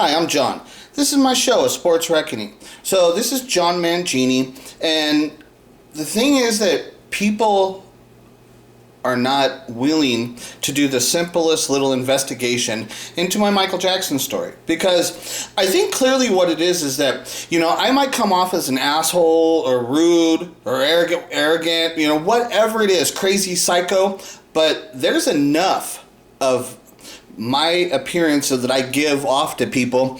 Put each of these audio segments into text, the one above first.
Hi, I'm John. This is my show, A Sports Reckoning. So this is John Mangini, and the thing is that people are not willing to do the simplest little investigation into my Michael Jackson story. Because I think clearly what it is that, I might come off as an asshole or rude or arrogant, whatever it is, crazy psycho, but there's enough of my appearance that I give off to people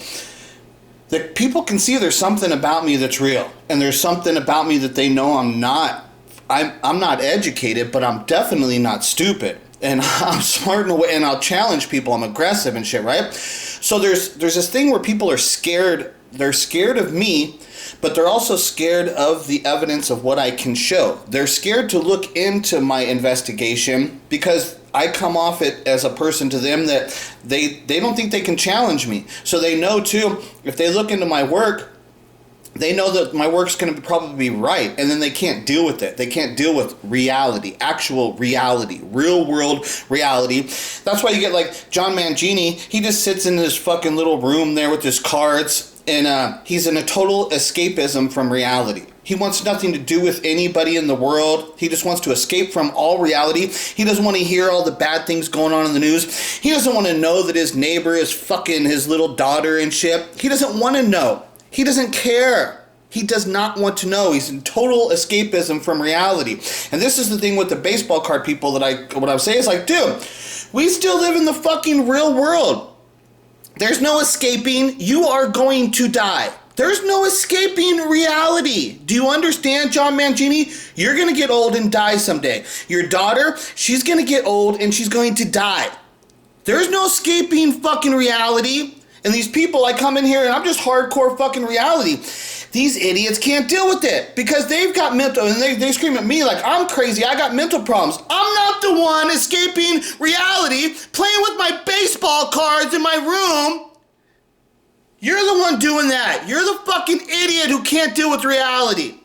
that people can see there's something about me that's real, and there's something about me that they know I'm not educated, but I'm definitely not stupid, and I'm smart in a way, and I'll challenge people. I'm aggressive and shit, right? So there's this thing where people are scared. They're scared of me, but they're also scared of the evidence of what I can show. They're scared to look into my investigation because I come off it as a person to them that they don't think they can challenge me. So they know too, if they look into my work, they know that my work's going to probably be right, and then they can't deal with it. They can't deal with reality, actual reality, real world reality. That's why you get like John Mangini. He just sits in this fucking little room there with his cards, and he's in a total escapism from reality. He wants nothing to do with anybody in the world. He just wants to escape from all reality. He doesn't want to hear all the bad things going on in the news. He doesn't want to know that his neighbor is fucking his little daughter and shit. He doesn't want to know. He doesn't care. He does not want to know. He's in total escapism from reality. And this is the thing with the baseball card people what I would say is like, dude, we still live in the fucking real world. There's no escaping. You are going to die. There's no escaping reality. Do you understand, John Mangini? You're going to get old and die someday. Your daughter, she's going to get old and she's going to die. There's no escaping fucking reality. And these people, I come in here and I'm just hardcore fucking reality. These idiots can't deal with it because they've got mental, and they scream at me like I'm crazy, I got mental problems. I'm not the one escaping reality, playing with my baseball cards in my room. You're the one doing that. You're the fucking idiot who can't deal with reality.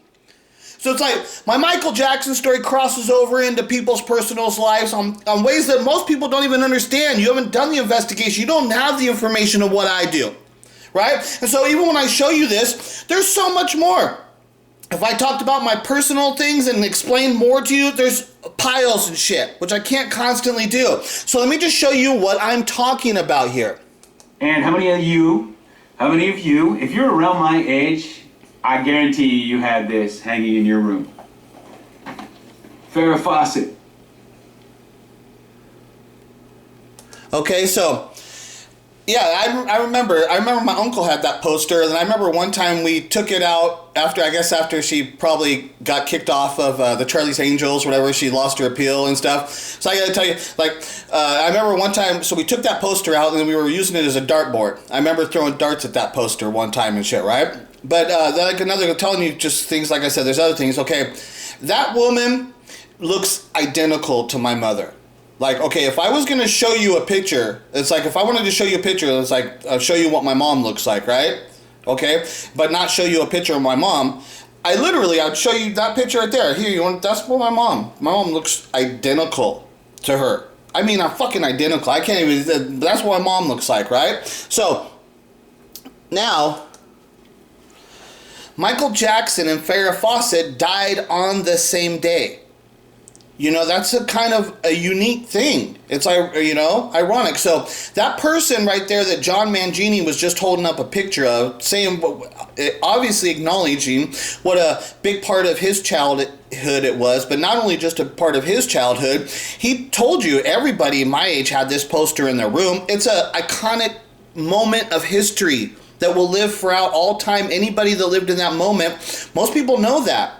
So it's like my Michael Jackson story crosses over into people's personal lives on ways that most people don't even understand. You haven't done the investigation. You don't have the information of what I do, right? And so even when I show you this, there's so much more. If I talked about my personal things and explained more to you, there's piles and shit, which I can't constantly do. So let me just show you what I'm talking about here. And how many of you, if you're around my age, I guarantee you had this hanging in your room. Farrah Fawcett. Okay, so yeah, I remember my uncle had that poster, and I remember one time we took it out after she probably got kicked off of the Charlie's Angels, whatever, she lost her appeal and stuff. So I gotta tell you, I remember one time, so we took that poster out and we were using it as a dartboard. I remember throwing darts at that poster one time and shit, right? But telling you just things, like I said, there's other things. Okay, that woman looks identical to my mother. Like, okay, if I was going to show you a picture, it's like if I wanted to show you a picture, it's like I'll show you what my mom looks like, right? Okay, but not show you a picture of my mom. I'd show you that picture right there. Here, that's what my mom looks identical to her. I mean, I'm fucking identical. I can't even, that's what my mom looks like, right? So, now, Michael Jackson and Farrah Fawcett died on the same day. That's a kind of a unique thing. It's ironic. So that person right there that John Mangini was just holding up a picture of, saying, obviously acknowledging what a big part of his childhood it was, but not only just a part of his childhood, he told you everybody my age had this poster in their room. It's a iconic moment of history that will live throughout all time. Anybody that lived in that moment, most people know that,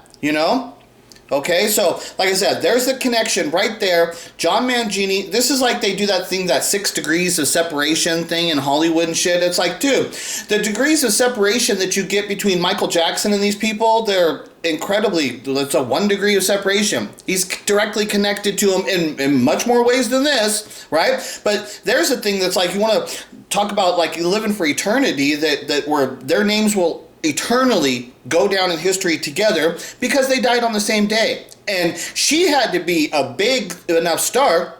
Okay, so like I said, there's the connection right there. John Mangini, this is like they do that thing, that 6 degrees of separation thing in Hollywood and shit. It's like, dude, the degrees of separation that you get between Michael Jackson and these people, they're incredibly, it's a 1 degree of separation. He's directly connected to him in much more ways than this, right? But there's a thing that's like, you want to talk about like living for eternity, that where their names will eternally go down in history together because they died on the same day. And she had to be a big enough star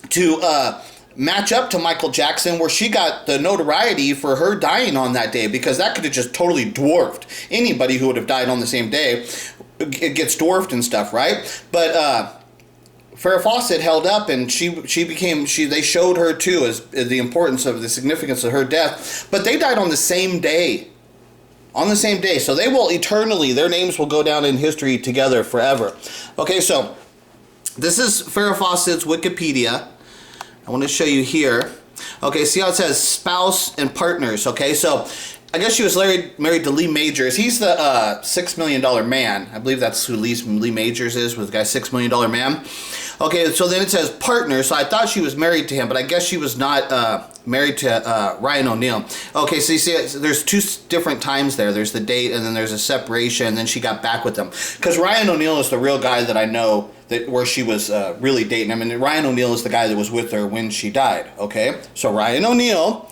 to match up to Michael Jackson, where she got the notoriety for her dying on that day, because that could have just totally dwarfed anybody who would have died on the same day. It gets dwarfed and stuff, right? But Farrah Fawcett held up, and they showed her too as the importance of the significance of her death. But they died on the same day. On the same day. So they will eternally, their names will go down in history together forever. Okay, so this is Farrah Fawcett's Wikipedia. I want to show you here. Okay, see how it says spouse and partners. Okay, so I guess she was married to Lee Majors. He's the $6 Million Man. I believe that's who Lee Majors is, with the guy $6 Million Man. Okay, so then it says partner. So I thought she was married to him, but I guess she was not married to Ryan O'Neal. Okay, so you see, there's two different times there. There's the date, and then there's a separation, and then she got back with him. Because Ryan O'Neal is the real guy that I know where she was really dating. I mean, Ryan O'Neal is the guy that was with her when she died. Okay, so Ryan O'Neal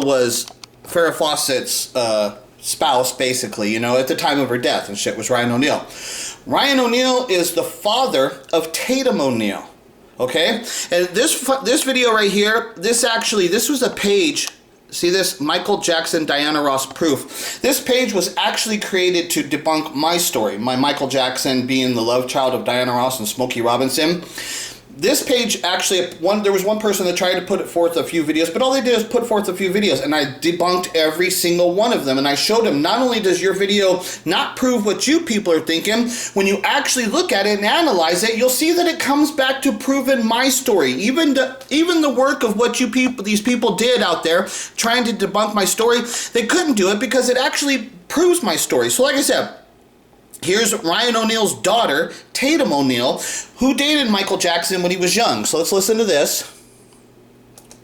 was Farrah Fawcett's spouse, basically, at the time of her death and shit, was Ryan O'Neal. Ryan O'Neal is the father of Tatum O'Neal. Okay, and this video right here, this was a page. See this? Michael Jackson, Diana Ross proof. This page was actually created to debunk my story, my Michael Jackson being the love child of Diana Ross and Smokey Robinson. This page actually, there was one person that tried to put forth a few videos, but all they did is put forth a few videos, and I debunked every single one of them, and I showed them, not only does your video not prove what you people are thinking, when you actually look at it and analyze it, you'll see that it comes back to proving my story. Even the work of what these people did out there trying to debunk my story, they couldn't do it because it actually proves my story. So like I said, here's Ryan O'Neal's daughter, Tatum O'Neal, who dated Michael Jackson when he was young. So let's listen to this.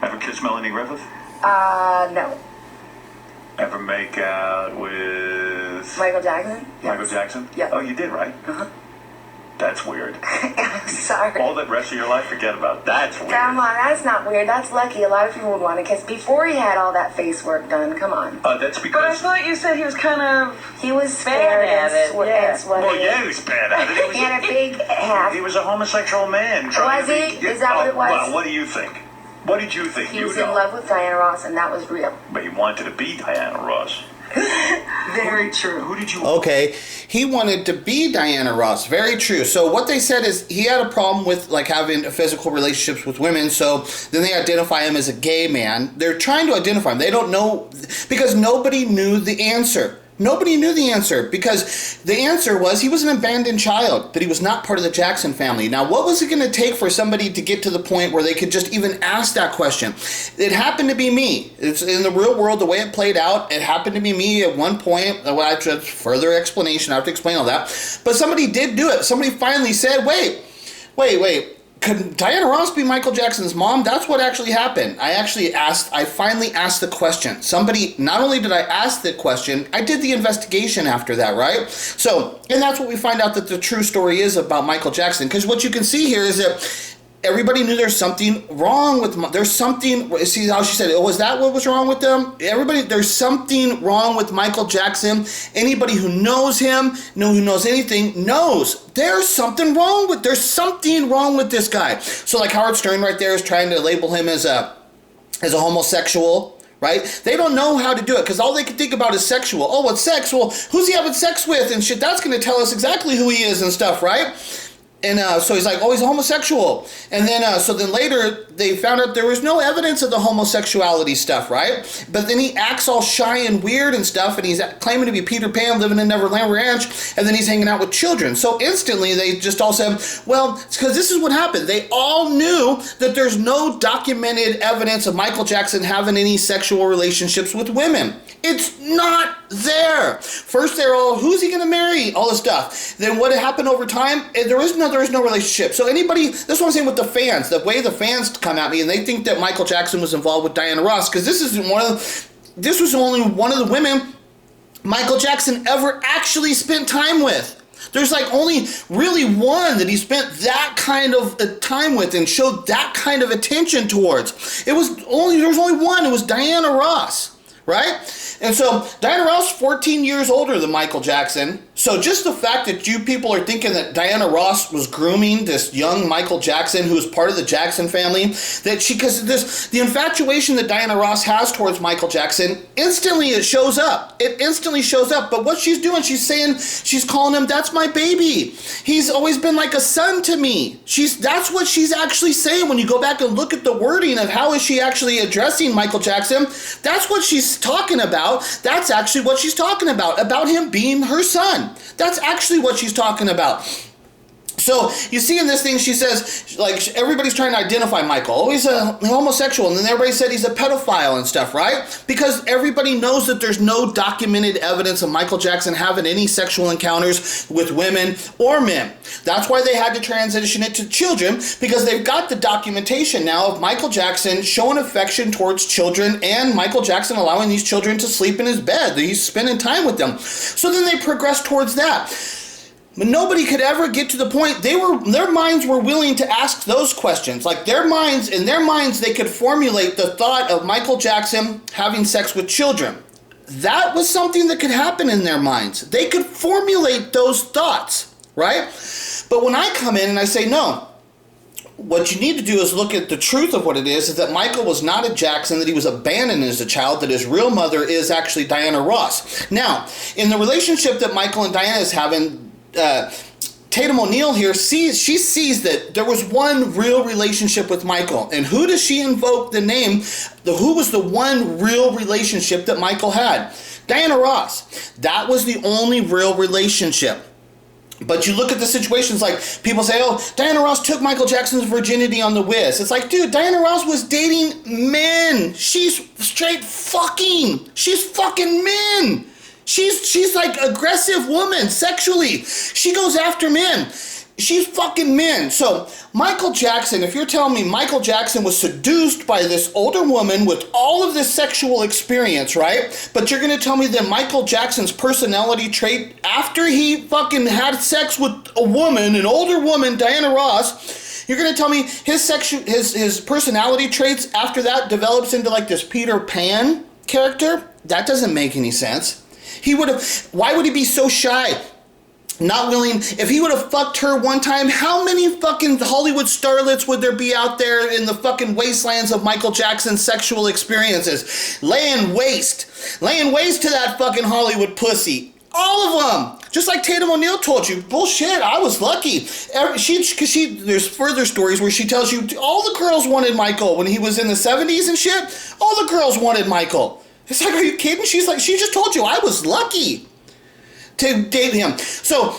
Ever kiss Melanie Griffith? No. Ever make out with... Michael Jackson? Yes. Michael Jackson? Yeah. Oh, you did, right? Uh-huh. That's weird. I'm sorry. All the rest of your life, forget about. That's weird. Come on, that's not weird. That's lucky. A lot of people would want to kiss before he had all that face work done. Come on. That's But I because... thought you said he was kind of... He was Bad at it, yeah. Well, yeah, he was bad at it. He had a big half. He was a homosexual man. trying Was to he? be- Is that what it was? Well, what do you think? What did you think? He was in love with Diana Ross, and that was real. But he wanted to be Diana Ross. Very true. Who did you... Okay, he wanted to be Diana Ross. Very true. So what they said is he had a problem with having physical relationships with women. So then they identify him as a gay man. They're trying to identify him. They don't know, because nobody knew the answer. Nobody knew the answer, because the answer was he was an abandoned child, that he was not part of the Jackson family. Now, what was it going to take for somebody to get to the point where they could just even ask that question? It happened to be me. It's in the real world, the way it played out, it happened to be me at one point. I have further explanation. I have to explain all that. But somebody did do it. Somebody finally said, wait. Could Diana Ross be Michael Jackson's mom? That's what actually happened. I finally asked the question. Somebody, not only did I ask the question, I did the investigation after that, right? So, and that's what we find out that the true story is about Michael Jackson. Because what you can see here is that everybody knew there's something wrong with see how she said it? Was that what was wrong with them? Everybody, there's something wrong with Michael Jackson. Anybody who knows him, who knows anything, knows there's something wrong with this guy. So like Howard Stern right there is trying to label him as a homosexual. Right? They don't know how to do it, because all they can think about is sexual. Oh, what's sex? Well, who's he having sex with and shit? That's going to tell us exactly who he is and stuff, right? And so he's like, oh, he's a homosexual. And then, so then later, they found out there was no evidence of the homosexuality stuff, right? But then he acts all shy and weird and stuff, and he's claiming to be Peter Pan living in Neverland Ranch, and then he's hanging out with children. So instantly, they just all said, well, because this is what happened. They all knew that there's no documented evidence of Michael Jackson having any sexual relationships with women. It's not there. First, they're all, who's he going to marry? All this stuff. Then what happened over time? There is no relationship. So anybody, this is what I'm saying with the fans, the way the fans come at me and they think that Michael Jackson was involved with Diana Ross, because this was only one of the women Michael Jackson ever actually spent time with. There's only really one that he spent that kind of time with and showed that kind of attention towards. There was only one. It was Diana Ross. Right? And so Diana Ross, 14 years older than Michael Jackson. So just the fact that you people are thinking that Diana Ross was grooming this young Michael Jackson, who is part of the Jackson family, the infatuation that Diana Ross has towards Michael Jackson, instantly it shows up. It instantly shows up. But what she's doing, she's calling him, that's my baby. He's always been like a son to me. That's what she's actually saying when you go back and look at the wording of how is she actually addressing Michael Jackson. That's what she's talking about. That's actually what she's talking about him being her son. That's actually what she's talking about. So you see in this thing, she says, like, everybody's trying to identify Michael. Oh, he's a homosexual. And then everybody said he's a pedophile and stuff, right? Because everybody knows that there's no documented evidence of Michael Jackson having any sexual encounters with women or men. That's why they had to transition it to children, because they've got the documentation now of Michael Jackson showing affection towards children and Michael Jackson allowing these children to sleep in his bed. He's spending time with them. So then they progressed towards that. But nobody could ever get to the point, their minds were willing to ask those questions. Like in their minds, they could formulate the thought of Michael Jackson having sex with children. That was something that could happen in their minds. They could formulate those thoughts, right? But when I come in and I say, no, what you need to do is look at the truth of what it is that Michael was not a Jackson, that he was abandoned as a child, that his real mother is actually Diana Ross. Now, in the relationship that Michael and Diana is having, Tatum O'Neal here sees that there was one real relationship with Michael. And who does she invoke the name? Who was the one real relationship that Michael had? Diana Ross. That was the only real relationship. But you look at the situations, like people say, oh, Diana Ross took Michael Jackson's virginity on the Wiz. It's like, dude, Diana Ross was dating men. She's straight fucking. She's fucking men. She's like aggressive woman sexually. She goes after men. She's fucking men. So Michael Jackson, if you're telling me Michael Jackson was seduced by this older woman with all of this sexual experience, right? But you're going to tell me that Michael Jackson's personality trait after he fucking had sex with a woman, an older woman, Diana Ross, you're going to tell me his personality traits after that develops into like this Peter Pan character? That doesn't make any sense. Why would he be so shy? Not willing. If he would have fucked her one time, how many fucking Hollywood starlets would there be out there in the fucking wastelands of Michael Jackson's sexual experiences? Laying waste to that fucking Hollywood pussy. All of them. Just like Tatum O'Neal told you. Bullshit, I was lucky. There's further stories where she tells you all the girls wanted Michael when he was in the 70s and shit. All the girls wanted Michael. It's like, are you kidding? She's like, she just told you I was lucky to date him. So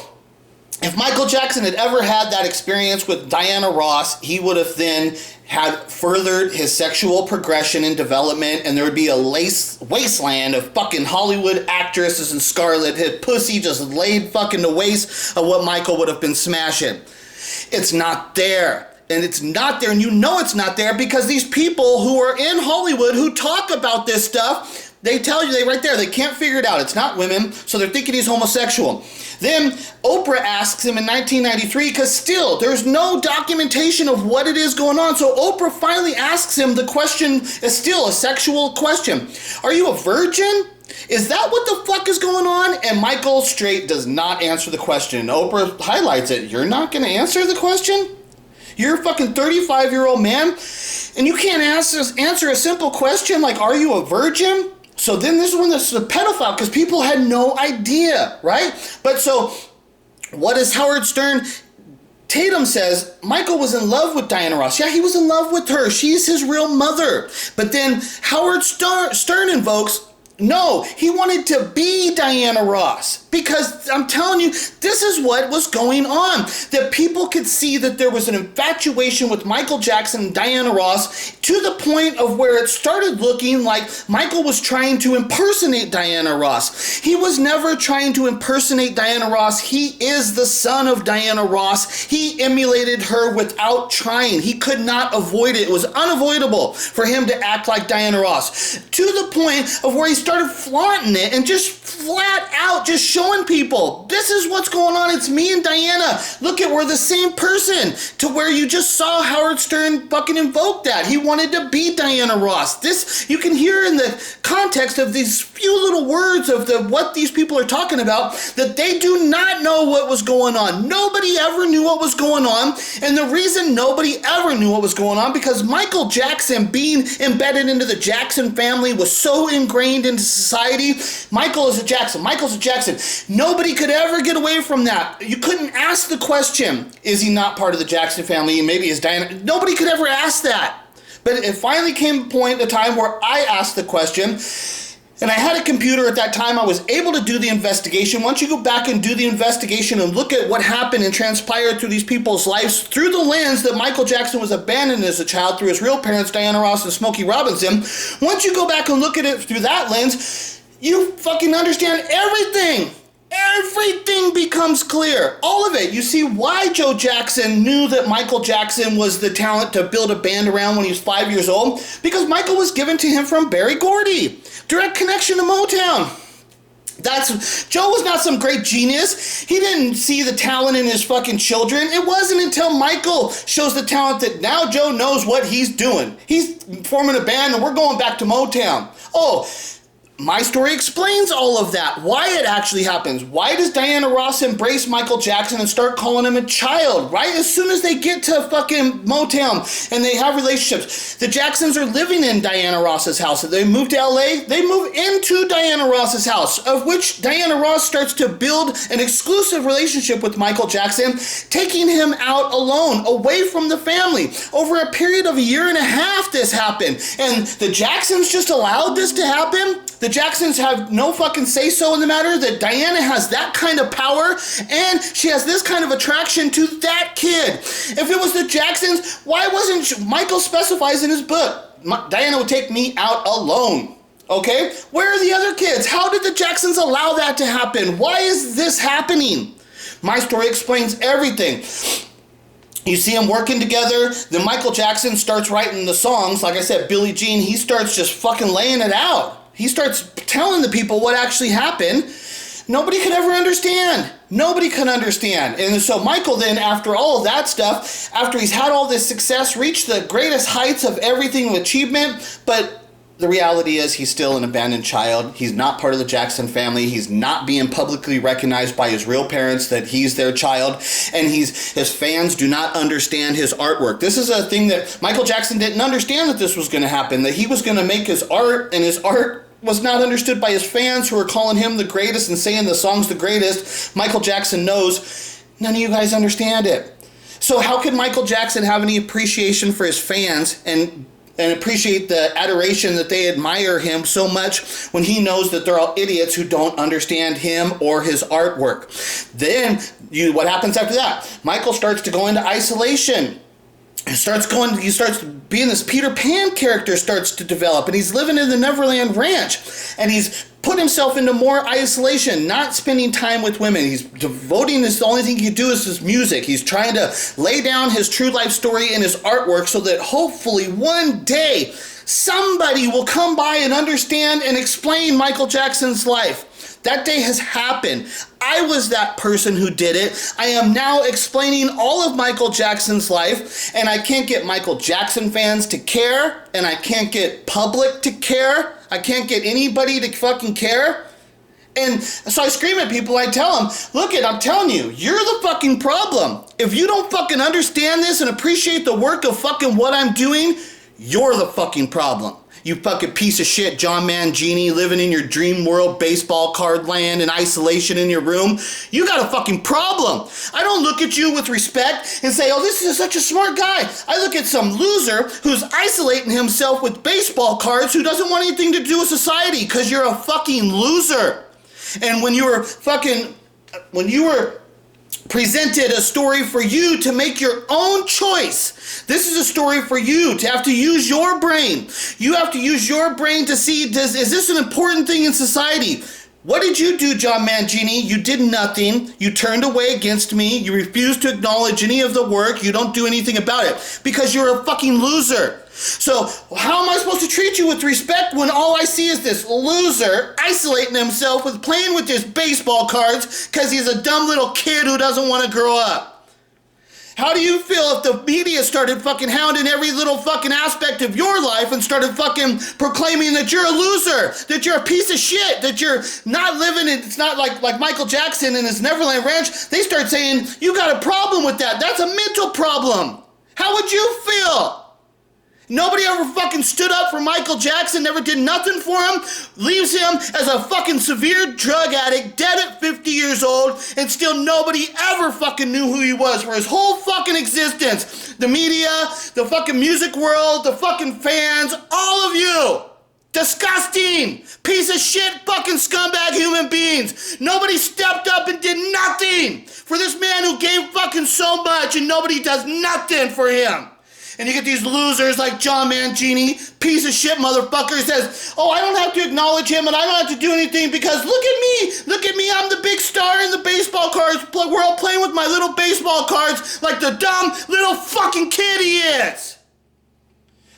if Michael Jackson had ever had that experience with Diana Ross, he would have then had furthered his sexual progression and development, and there would be a wasteland of fucking Hollywood actresses and scarlet hit pussy just laid fucking to waste of what Michael would have been smashing. It's not there. And it's not there, and you know it's not there because these people who are in Hollywood who talk about this stuff, they tell you, they can't figure it out. It's not women, so they're thinking he's homosexual. Then Oprah asks him in 1993, because still, there's no documentation of what it is going on. So Oprah finally asks him the question, is still a sexual question. Are you a virgin? Is that what the fuck is going on? And Michael straight does not answer the question. Oprah highlights it. You're not going to answer the question? You're a fucking 35-year-old man, and you can't answer a simple question like, are you a virgin? So then this is when this is a pedophile, because people had no idea, right? But so, what is Howard Stern? Tatum says, Michael was in love with Diana Ross. Yeah, he was in love with her. She's his real mother. But then Howard Stern invokes, no, he wanted to be Diana Ross. Because I'm telling you, this is what was going on. That people could see that there was an infatuation with Michael Jackson and Diana Ross to the point of where it started looking like Michael was trying to impersonate Diana Ross. He was never trying to impersonate Diana Ross. He is the son of Diana Ross. He emulated her without trying. He could not avoid it. It was unavoidable for him to act like Diana Ross. To the point of where he started flaunting it and just flat out just showing showing people, this is what's going on. It's me and Diana. Look at, we're the same person. To where you just saw Howard Stern fucking invoke that. He wanted to be Diana Ross. This, you can hear in the context of these few little words of what these people are talking about, that they do not know what was going on. Nobody ever knew what was going on. And the reason nobody ever knew what was going on, because Michael Jackson being embedded into the Jackson family was so ingrained into society. Michael is a Jackson. Michael's a Jackson. Nobody could ever get away from that. You couldn't ask the question, is he not part of the Jackson family? Maybe is Diana. Nobody could ever ask that. But it finally came a point, a time where I asked the question, and I had a computer at that time. I was able to do the investigation. Once you go back and do the investigation and look at what happened and transpired through these people's lives through the lens that Michael Jackson was abandoned as a child through his real parents, Diana Ross and Smokey Robinson, once you go back and look at it through that lens, you fucking understand everything. Everything becomes clear. All of it. You see why Joe Jackson knew that Michael Jackson was the talent to build a band around when he was 5 years old. Because Michael was given to him from Berry Gordy. Direct connection to Motown. Joe was not some great genius. He didn't see the talent in his fucking children. It wasn't until Michael shows the talent that now Joe knows what he's doing. He's forming a band and we're going back to Motown. Oh, my story explains all of that, why it actually happens. Why does Diana Ross embrace Michael Jackson and start calling him a child, right? As soon as they get to fucking Motown and they have relationships. The Jacksons are living in Diana Ross's house. They move to LA, they move into Diana Ross's house, of which Diana Ross starts to build an exclusive relationship with Michael Jackson, taking him out alone, away from the family. Over a period of 1.5 years, this happened. And the Jacksons just allowed this to happen? The Jacksons have no fucking say-so in the matter, that Diana has that kind of power and she has this kind of attraction to that kid. If it was the Jacksons, why wasn't Michael specifies in his book, Diana would take me out alone. Okay? Where are the other kids? How did the Jacksons allow that to happen? Why is this happening? My story explains everything. You see them working together, then Michael Jackson starts writing the songs. Like I said, Billie Jean, he starts just fucking laying it out. He starts telling the people what actually happened. Nobody could ever understand. Nobody could understand. And so Michael then, after all of that stuff, after he's had all this success, reached the greatest heights of everything with achievement, but the reality is he's still an abandoned child. He's not part of the Jackson family. He's not being publicly recognized by his real parents that he's their child. And his fans do not understand his artwork. This is a thing that Michael Jackson didn't understand, that this was going to happen, that he was going to make his art, and his art was not understood by his fans who were calling him the greatest and saying the song's the greatest. Michael Jackson knows none of you guys understand it. So how could Michael Jackson have any appreciation for his fans and appreciate the adoration that they admire him so much when he knows that they're all idiots who don't understand him or his artwork? Then what happens after that? Michael starts to go into isolation. He starts being this Peter Pan character starts to develop, and he's living in the Neverland Ranch, and he's put himself into more isolation, not spending time with women. He's devoting the only thing he can do is his music. He's trying to lay down his true life story in his artwork so that hopefully one day somebody will come by and understand and explain Michael Jackson's life. That day has happened. I was that person who did it. I am now explaining all of Michael Jackson's life, and I can't get Michael Jackson fans to care, and I can't get public to care. I can't get anybody to fucking care. And so I scream at people, I tell them, look I'm telling you, you're the fucking problem. If you don't fucking understand this and appreciate the work of fucking what I'm doing, you're the fucking problem. You fucking piece of shit, John Mangini, living in your dream world, baseball card land, in isolation in your room. You got a fucking problem. I don't look at you with respect and say, oh, this is such a smart guy. I look at some loser who's isolating himself with baseball cards who doesn't want anything to do with society because you're a fucking loser. And when you were presented a story for you to make your own choice. This is a story for you to have to use your brain. You have to use your brain to see, is this an important thing in society? What did you do, John Mangini? You did nothing. You turned away against me. You refused to acknowledge any of the work. You don't do anything about it because you're a fucking loser. So how am I supposed to treat you with respect when all I see is this loser isolating himself with playing with his baseball cards because he's a dumb little kid who doesn't want to grow up? How do you feel if the media started fucking hounding every little fucking aspect of your life and started fucking proclaiming that you're a loser, that you're a piece of shit, that you're not living in, it's not like Michael Jackson and his Neverland Ranch. They start saying, you got a problem with that. That's a mental problem. How would you feel? Nobody ever fucking stood up for Michael Jackson, never did nothing for him, leaves him as a fucking severe drug addict, dead at 50 years old, and still nobody ever fucking knew who he was for his whole fucking existence. The media, the fucking music world, the fucking fans, all of you. Disgusting! Piece of shit fucking scumbag human beings. Nobody stepped up and did nothing for this man who gave fucking so much and nobody does nothing for him. And you get these losers like John Mangini, piece of shit motherfucker, says, oh, I don't have to acknowledge him and I don't have to do anything because look at me, I'm the big star in the baseball cards world playing with my little baseball cards like the dumb little fucking kid he is.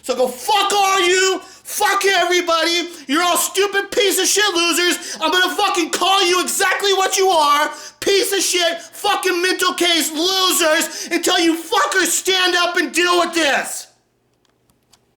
So go fuck all you, fuck everybody, you're all stupid piece of shit losers. I'm gonna fucking call you exactly what you are, piece of shit, fucking mental case losers, until you fuckers stand up and deal with this.